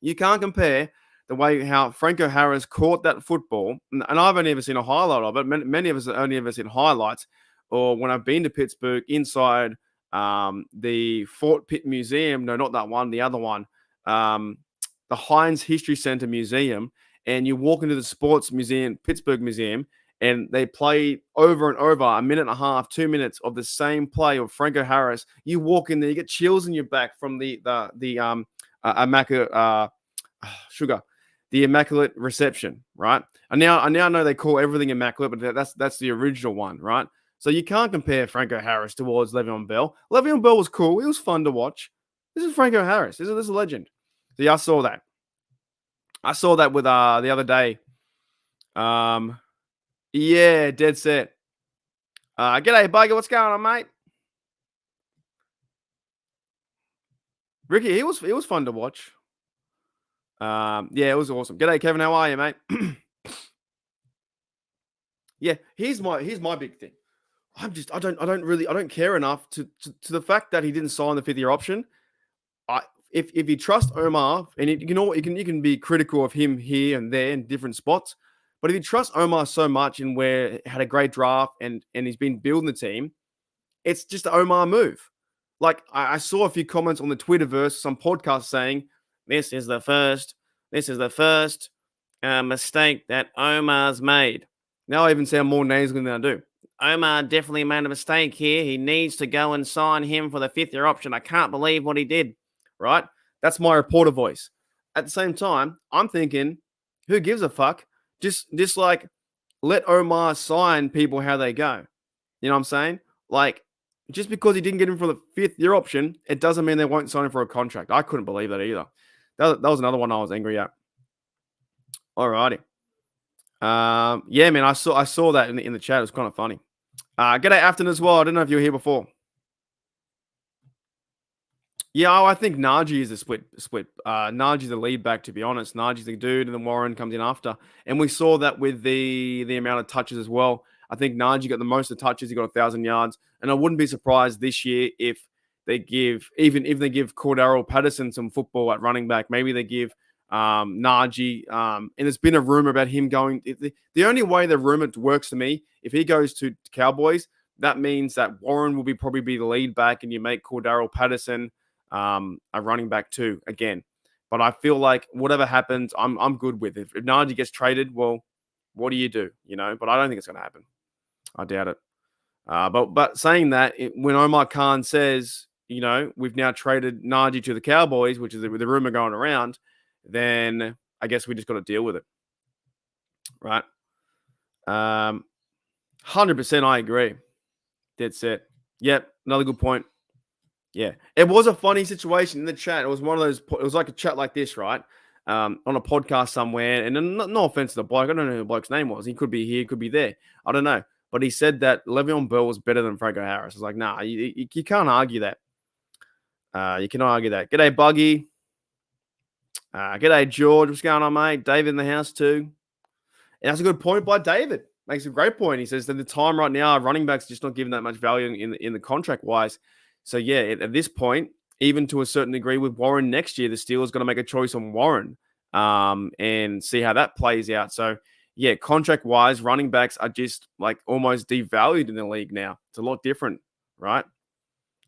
You can't compare the way how Franco Harris caught that football, and I've only ever seen a highlight of it. Many of us have only ever seen highlights, or when I've been to Pittsburgh inside the Fort Pitt Museum. No, not that one, the other one, the Heinz History Center Museum, and you walk into the Sports Museum, Pittsburgh Museum, and they play over and over a minute and a half, 2 minutes of the same play of Franco Harris. You walk in there, you get chills in your back from the Immaculate Reception, right? I now know they call everything immaculate, but that's the original one, right? So you can't compare Franco Harris towards Le'Veon Bell. Le'Veon Bell was cool. He was fun to watch. This is Franco Harris. This is a legend. So yeah, I saw that. I saw that with the other day. Yeah, dead set. G'day, Bugger. What's going on, mate? Ricky, he was fun to watch. Yeah, it was awesome. G'day, Kevin. How are you, mate? Yeah, here's my big thing. I don't care enough to the fact that he didn't sign the 5th-year option. If you trust Omar, and you can be critical of him here and there in different spots, but if you trust Omar so much and where had a great draft and he's been building the team, it's just the Omar move. Like I saw a few comments on the Twitterverse, some podcasts saying this is the first mistake that Omar's made. Now I even sound more nasally than I do. Omar definitely made a mistake here. He needs to go and sign him for the 5th-year option. I can't believe what he did. Right? That's my reporter voice. At the same time, I'm thinking, who gives a fuck? Just like let Omar sign people how they go. You know what I'm saying? Like, just because he didn't get him for the 5th-year option, it doesn't mean they won't sign him for a contract. I couldn't believe that either. That was another one I was angry at. Alrighty. Yeah, man, I saw that in the chat. It was kind of funny. G'day, Afton, as well. I don't know if you were here before. Yeah, I think Najee is a split. Najee's the lead back, to be honest. Najee's the dude, and then Warren comes in after. And we saw that with the amount of touches as well. I think Najee got the most of the touches. He got 1,000 yards. And I wouldn't be surprised this year if they give Cordero Patterson some football at running back. Maybe they give Najee. And there's been a rumor about him going. The only way the rumor works to me, if he goes to Cowboys, that means that Warren will probably be the lead back, and you make Cordero Patterson a running back too again. But I feel like whatever happens, I'm good with it. If Najee gets traded, well, what do you do? You know, but I don't think it's going to happen. I doubt it. But saying that, when Omar Khan says, you know, we've now traded Najee to the Cowboys, which is the rumor going around, then I guess we just got to deal with it, right? 100%, I agree. Dead set. Yep, another good point. Yeah, it was a funny situation in the chat. It was one of those. It was like a chat like this, right? On a podcast somewhere. And no offense to the bloke, I don't know who the bloke's name was. He could be here, could be there. I don't know. But he said that Le'Veon Bell was better than Franco Harris. I was like, nah, you can't argue that. You cannot argue that. G'day, Buggy. G'day, George. What's going on, mate? David in the house too. And that's a good point by David. Makes a great point. He says that the time right now, running backs just not given that much value in the contract wise. So, yeah, at this point, even to a certain degree with Warren next year, the Steelers going to make a choice on Warren and see how that plays out. So, yeah, contract-wise, running backs are just like almost devalued in the league now. It's a lot different, right?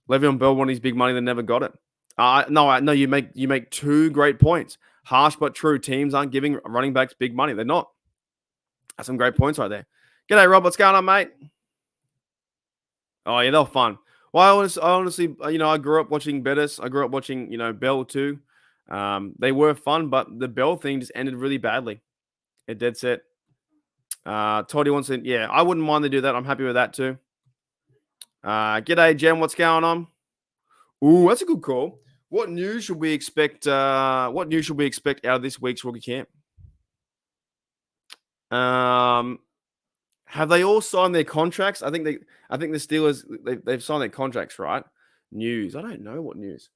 Le'Veon Bell wanted his big money, they never got it. No, you make two great points. Harsh but true. Teams aren't giving running backs big money. They're not. That's some great points right there. G'day, Rob. What's going on, mate? Oh, yeah, they're fun. Well, I honestly, you know, I grew up watching Bettis. I grew up watching, you know, Bell too. They were fun, but the Bell thing just ended really badly. It dead set. Toddy wants to, yeah, I wouldn't mind they do that. I'm happy with that too. G'day, Jem. What's going on? Ooh, that's a good call. What news should we expect? Out of this week's rookie camp? Have they all signed their contracts? I think the Steelers they've signed their contracts, right? News. I don't know what news.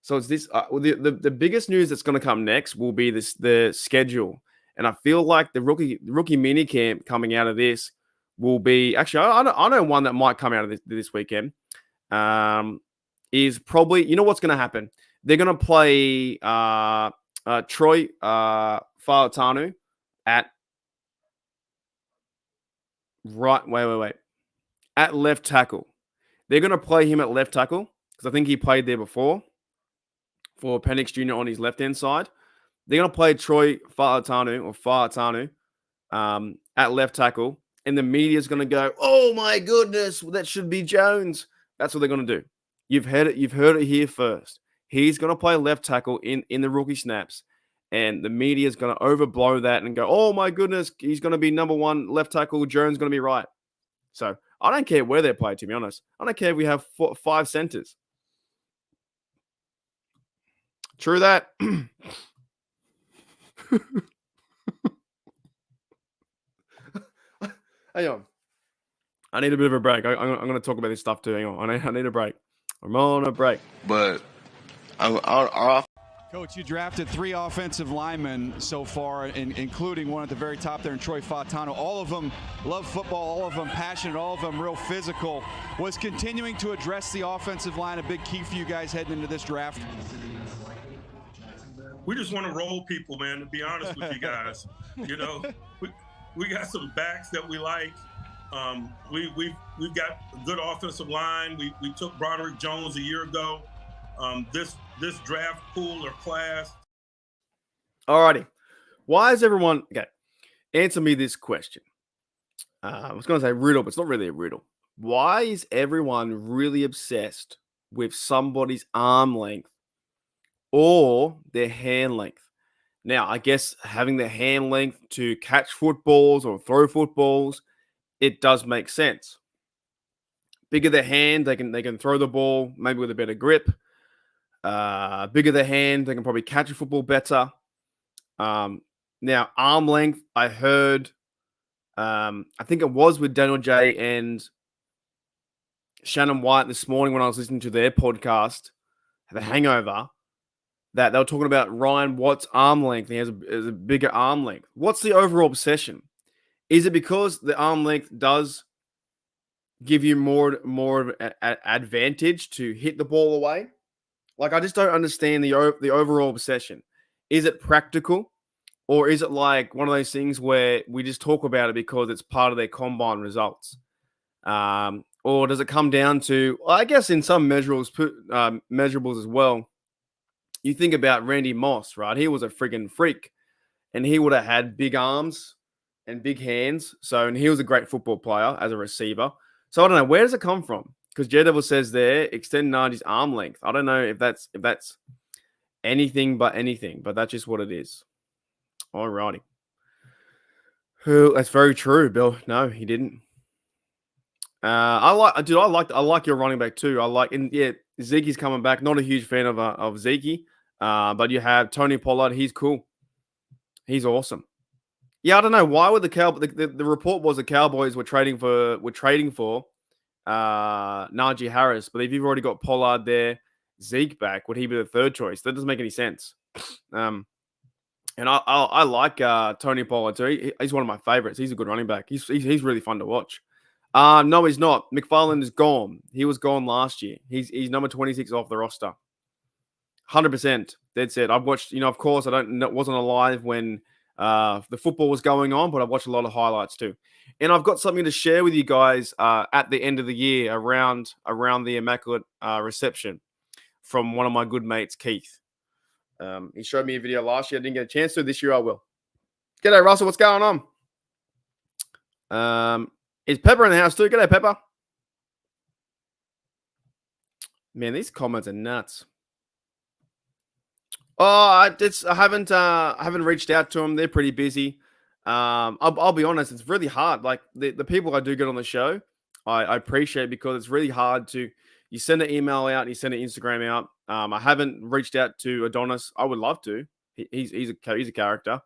So it's this. The biggest news that's going to come next will be the schedule, and I feel like the rookie mini camp coming out of this will be actually. I know one that might come out of this weekend. Is probably, you know what's going to happen. They're going to play Troy Falatanu at at left tackle. They're going to play him at left tackle because I think he played there before for Penix Jr. on his left-hand side. They're going to play Troy Falatanu at left tackle, and the media's going to go, "Oh my goodness, that should be Jones." That's what they're going to do. You've heard it here first. He's going to play left tackle in the rookie snaps, and the media is going to overblow that and go, "Oh my goodness, he's going to be number one left tackle. Jones going to be right." So I don't care where they play, to be honest. I don't care if we have 5 centers. True that. Hang on. I need a bit of a break. I'm going to talk about this stuff too. Hang on. I need a break. I'm on a break. But Coach, you drafted 3 offensive linemen so far, including one at the very top there in Troy Falatanu. All of them love football, all of them passionate, all of them real physical. Was continuing to address the offensive line a big key for you guys heading into this draft? We just want to roll people, man, to be honest with you guys. You know, we got some backs that we like. We've got a good offensive line. We took Broderick Jones a year ago. This draft pool or class. Alrighty. Why is everyone okay? Answer me this question. I was going to say riddle, but it's not really a riddle. Why is everyone really obsessed with somebody's arm length or their hand length? Now, I guess having the hand length to catch footballs or throw footballs, it does make sense. Bigger the hand, they can throw the ball maybe with a better grip. Bigger the hand, they can probably catch a football better. Now, arm length, I heard, I think it was with Daniel J and Shannon White this morning when I was listening to their podcast, The Hangover, that they were talking about Ryan Watt's arm length. He has a bigger arm length. What's the overall obsession? Is it because the arm length does give you more of an advantage to hit the ball away? Like, I just don't understand the overall obsession. Is it practical, or is it like one of those things where we just talk about it because it's part of their combine results? Or does it come down to, I guess, in some measurables as well? You think about Randy Moss, right? He was a friggin' freak, and he would have had big arms and big hands. And he was a great football player as a receiver. So I don't know, where does it come from? Because Daredevil says there, extend Najee's arm length. I don't know if that's anything, but that's just what it is. Alrighty. That's very true, Bill. No, he didn't. I like your running back too. Zeke's coming back. Not a huge fan of Zeke, but you have Tony Pollard. He's cool. He's awesome. Yeah, I don't know why would the report was the Cowboys were trading for Najee Harris, but if you've already got Pollard there, Zeke back, would he be the third choice? That doesn't make any sense. And I like Tony Pollard too. He's one of my favorites. He's a good running back. He's really fun to watch. No, he's not. McFarland is gone. He was gone last year. He's number 26 off the roster. 100%. That's it. I've watched. Of course, wasn't alive when the football was going on, but I've watched a lot of highlights too. And I've got something to share with you guys at the end of the year around the Immaculate Reception from one of my good mates, Keith. He showed me a video last year. I didn't get a chance to. This year I will. G'day, Russell. What's going on? Is Pepper in the house too? G'day, Pepper. Man, these comments are nuts. Oh, I haven't reached out to them. They're pretty busy. I'll be honest, it's really hard. Like the people I do get on the show, I appreciate because it's really hard you send an email out and you send an Instagram out. I haven't reached out to Adonis. I would love to. He's a character.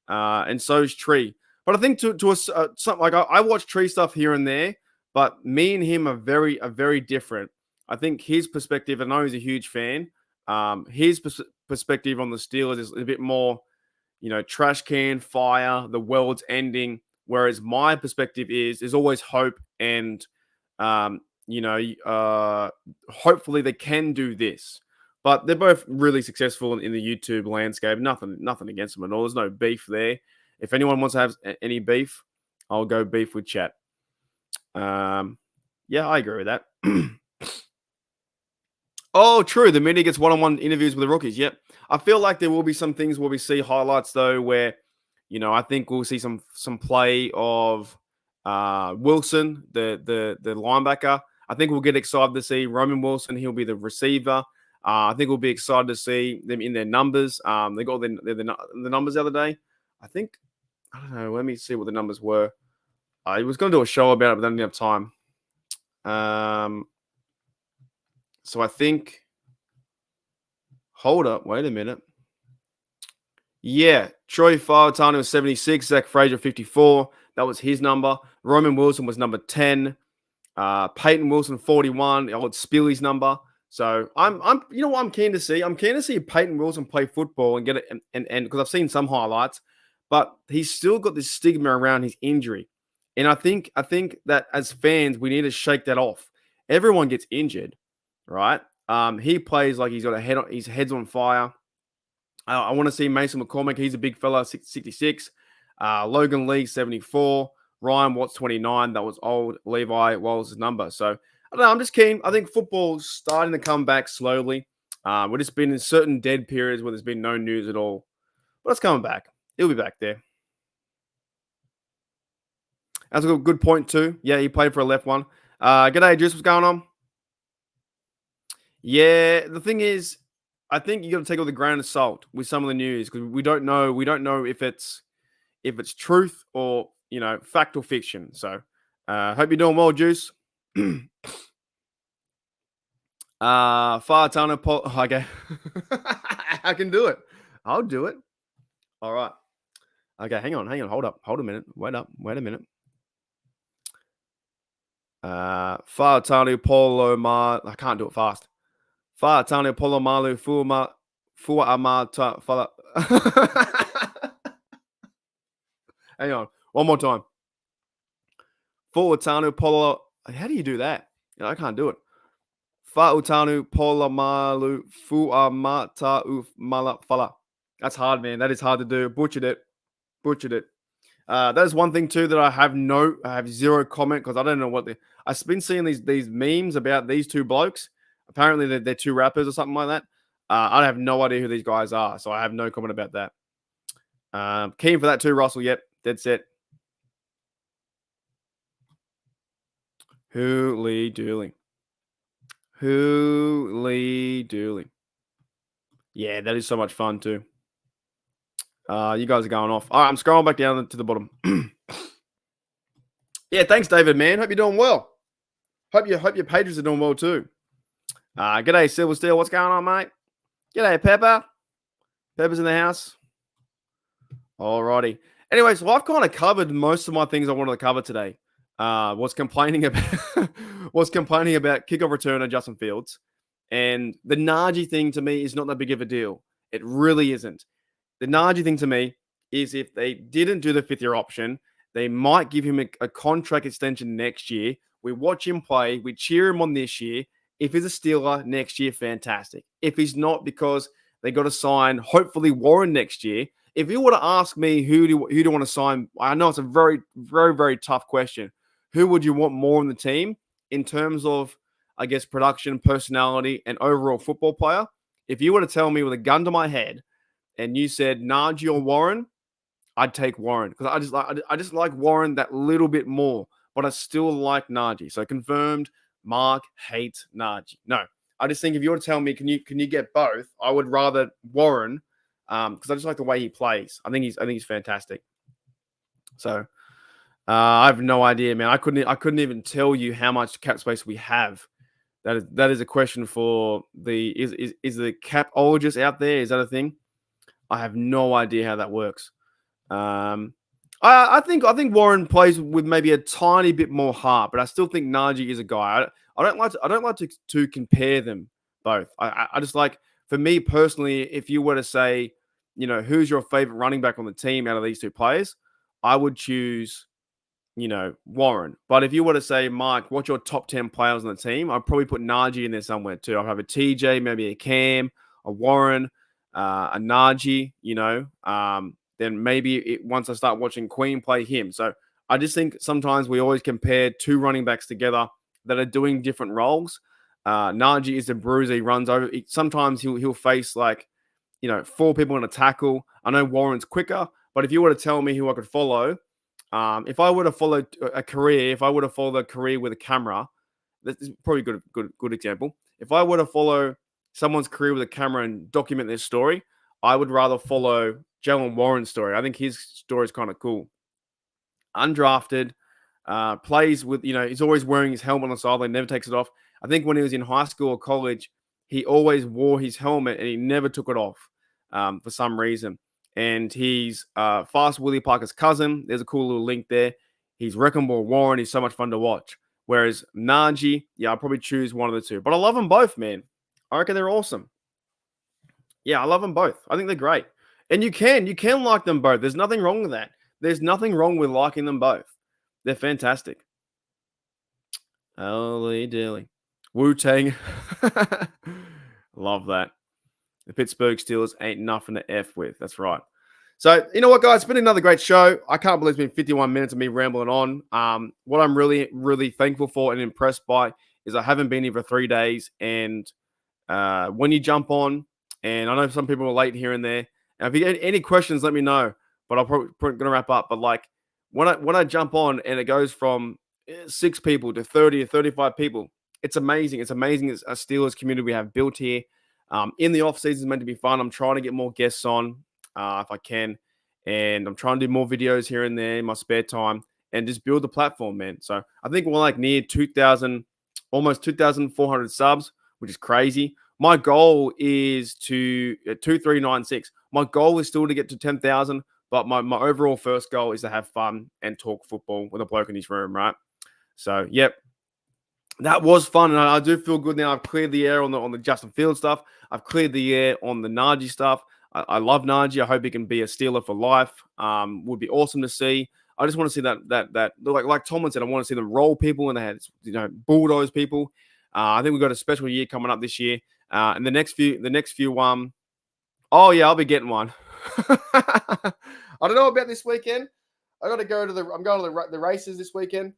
And so is Tree. But I think something like I watch Tree stuff here and there, but me and him are very different. I think his perspective, I know he's a huge fan. His perspective on the Steelers is a bit more, trash can, fire, the world's ending. Whereas my perspective is always hope and, hopefully they can do this. But they're both really successful in the YouTube landscape. Nothing against them at all. There's no beef there. If anyone wants to have any beef, I'll go beef with chat. Yeah, I agree with that. Oh, true. The media gets one-on-one interviews with the rookies. Yep. I feel like there will be some things where we see highlights though, where I think we'll see some play of Wilson, the linebacker. I think we'll get excited to see Roman Wilson. He'll be the receiver. I think we'll be excited to see them in their numbers. They got the numbers the other day. I don't know. Let me see what the numbers were. I was going to do a show about it, but I didn't have time. So I think. Hold up. Wait a minute. Yeah. Troy Fautanu was 76. Zach Frazier 54. That was his number. Roman Wilson was number 10. Peyton Wilson 41. Old Spilly's number. So I'm you know what I'm keen to see? I'm keen to see Peyton Wilson play football and get it and because I've seen some highlights, but he's still got this stigma around his injury. And I think that as fans, we need to shake that off. Everyone gets injured, right? He plays like he's got his head's on fire. I want to see Mason McCormick. He's a big fella, 66. Logan Lee, 74. Ryan Watts, 29. That was old Levi Wallace's number. So I don't know. I'm just keen. I think football's starting to come back slowly. We've just been in certain dead periods where there's been no news at all. But it's coming back. It'll be back there. That's a good point too. Yeah, he played for a left one. G'day, Juice. What's going on? Yeah, the thing is, I think you got to take it with a grain of salt with some of the news because we don't know. We don't know if it's truth or fact or fiction. So, hope you're doing well, Juice. Fautanu Paul. Okay, I can do it. I'll do it. All right. Okay, hang on. Hold up. Hold a minute. Wait a minute. Fautanu Polo I can't do it fast. Fautanu Polo Malu Fuamata Fala. Hang on. One more time. Fautanu Polo. How do you do that? I can't do it. Fautanu Polo Malu Fuamata Ufmala Fala. That's hard, man. That is hard to do. Butchered it. That is one thing too that I have zero comment because I don't know what I've been seeing these memes about these two blokes. Apparently they're two rappers or something like that. I have no idea who these guys are, so I have no comment about that. Keen for that too, Russell. Yep, dead set. Hooly Dooley. Yeah, that is so much fun too. You guys are going off. All right, I'm scrolling back down to the bottom. Yeah, thanks, David, man. Hope you're doing well. Hope your patrons are doing well too. G'day, Silver Steel. What's going on, mate? G'day, Pepper. Pepper's in the house. Alrighty. Anyway, so I've kind of covered most of my things I wanted to cover today. Was complaining about kickoff returner Justin Fields. And the Najee thing to me is not that big of a deal. It really isn't. The Najee thing to me is if they didn't do the fifth-year option, they might give him a contract extension next year. We watch him play. We cheer him on this year. If he's a Steeler next year, fantastic. If he's not, because they got to sign, hopefully, Warren next year. If you were to ask me who do you want to sign, I know it's a very, very, very tough question. Who would you want more on the team in terms of, I guess, production, personality, and overall football player? If you were to tell me with a gun to my head and you said Najee or Warren, I'd take Warren because I just like Warren that little bit more, but I still like Najee. So confirmed, Mark hates Najee. No, I just think if you were to tell me, can you get both? I would rather Warren because I just like the way he plays. I think he's fantastic. So I have no idea, man. I couldn't even tell you how much cap space we have. That is a question for is the capologist out there? Is that a thing? I have no idea how that works. I think Warren plays with maybe a tiny bit more heart, but I still think Najee is a guy. I don't like to compare them both. I just like, for me personally, if you were to say, who's your favorite running back on the team out of these two players, I would choose Warren. But if you were to say, Mike, what's your top 10 players on the team? I'd probably put Najee in there somewhere too. I'd have a TJ, maybe a Cam, a Warren, a Najee, then maybe once I start watching Queen play him. So I just think sometimes we always compare two running backs together that are doing different roles. Najee is the bruiser. He runs over. Sometimes he'll face 4 people in a tackle. I know Warren's quicker, but if you were to tell me who I could follow, if I were to follow a career, if I were to follow a career with a camera, this is probably a good example. If I were to follow someone's career with a camera and document their story, I would rather follow Jalen Warren's story. I think his story is kind of cool. Undrafted, plays with, he's always wearing his helmet on the sideline, never takes it off. I think when he was in high school or college, he always wore his helmet and he never took it off for some reason. And he's Fast Willie Parker's cousin. There's a cool little link there. He's Wrecking Ball Warren. He's so much fun to watch. Whereas Najee, I'll probably choose one of the two. But I love them both, man. I reckon they're awesome. Yeah, I love them both. I think they're great. And you can like them both. There's nothing wrong with that. There's nothing wrong with liking them both. They're fantastic. Holy dilly. Wu-Tang. Love that. The Pittsburgh Steelers ain't nothing to F with. That's right. So, you know what, guys? It's been another great show. I can't believe it's been 51 minutes of me rambling on. What I'm really, really thankful for and impressed by is I haven't been here for 3 days. And when you jump on, and I know some people are late here and there. And if you get any questions, let me know. But I'm probably going to wrap up. But when I jump on and it goes from 6 people to 30 or 35 people, it's amazing. It's amazing. It's a Steelers community we have built here. In the off season is meant to be fun. I'm trying to get more guests on if I can. And I'm trying to do more videos here and there in my spare time and just build the platform, man. So I think we're near 2,000, almost 2,400 subs, which is crazy. My goal is to 2396. My goal is still to get to 10,000, but my overall first goal is to have fun and talk football with a bloke in his room, right? So, yep. That was fun, and I do feel good now. I've cleared the air on the Justin Fields stuff. I've cleared the air on the Najee stuff. I love Najee. I hope he can be a Steeler for life. Would be awesome to see. I just want to see that like Tomlin said, I want to see them roll people in the head, bulldoze people. I think we've got a special year coming up this year. And the next few oh yeah, I'll be getting one. I don't know about this weekend. I'm going to the races this weekend.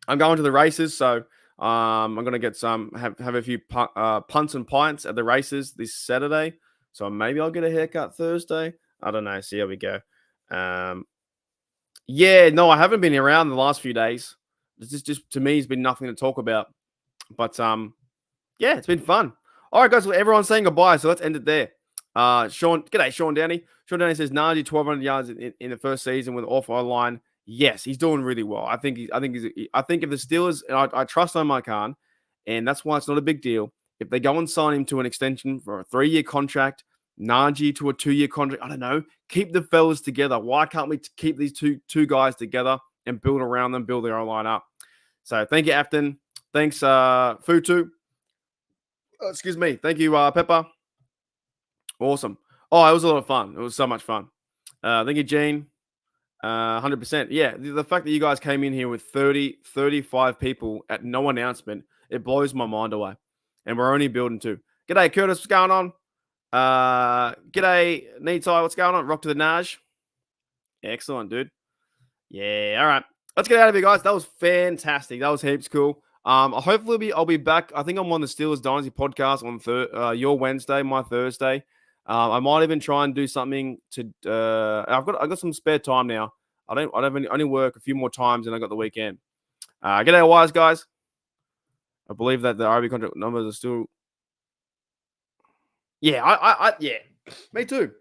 I'm going to the races, so I'm going to get have a few punts and pints at the races this Saturday. So maybe I'll get a haircut Thursday. I don't know. See how we go. Yeah, no, I haven't been around the last few days. It's just to me, it's been nothing to talk about. But yeah, it's been fun. All right, guys. Well, everyone's saying goodbye, so let's end it there. G'day, Sean Downey. Sean Downey says Najee 1,200 yards in the first season with an off line. Yes, he's doing really well. I think if the Steelers, and I trust Omar Khan, and that's why it's not a big deal. If they go and sign him to an extension for a 3-year contract, Najee to a 2-year contract, I don't know. Keep the fellas together. Why can't we keep these two guys together and build around them, build their own line up? So thank you, Afton. Thanks, Futu. Excuse me. Thank you, Pepper. Awesome. Oh, it was a lot of fun. It was so much fun. Thank you, Gene. 100%. Yeah, the fact that you guys came in here with 35 people at no announcement, it blows my mind away. And we're only building 2. G'day, Curtis. What's going on? G'day, Neetai. What's going on? Rock to the Naj. Excellent, dude. Yeah, all right. Let's get out of here, guys. That was fantastic. That was heaps cool. Hopefully I'll be back. I think I'm on the Steelers Dynasty podcast on your Wednesday, my Thursday. I might even try and do something to. I've got some spare time now. I only work a few more times, and I got the weekend. G'day, wise guys. I believe that the RB contract numbers are still. Yeah, yeah, me too.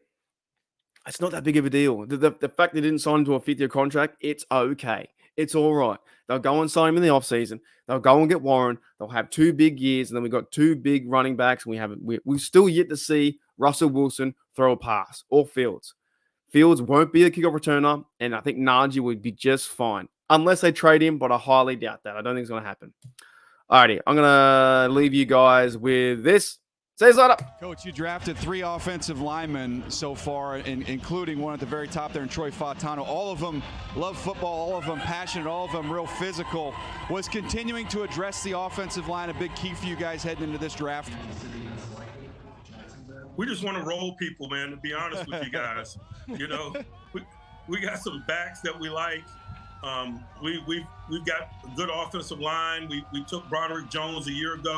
It's not that big of a deal. The fact they didn't sign him to a 5th-year contract, it's okay. It's all right. They'll go and sign him in the offseason. They'll go and get Warren. They'll have 2 big years, and then we've got 2 big running backs, and we've still yet to see Russell Wilson throw a pass or Fields. Fields won't be a kickoff returner, and I think Najee would be just fine. Unless they trade him, but I highly doubt that. I don't think it's going to happen. Alrighty, I'm going to leave you guys with this. See you later. Coach, you drafted 3 offensive linemen so far, including one at the very top there in Troy Fautano. All of them love football, all of them passionate, all of them real physical. Was continuing to address the offensive line a big key for you guys heading into this draft? We just want to roll people, man, to be honest with you guys. You know, we got some backs that we like. We've got a good offensive line. We took Broderick Jones a year ago.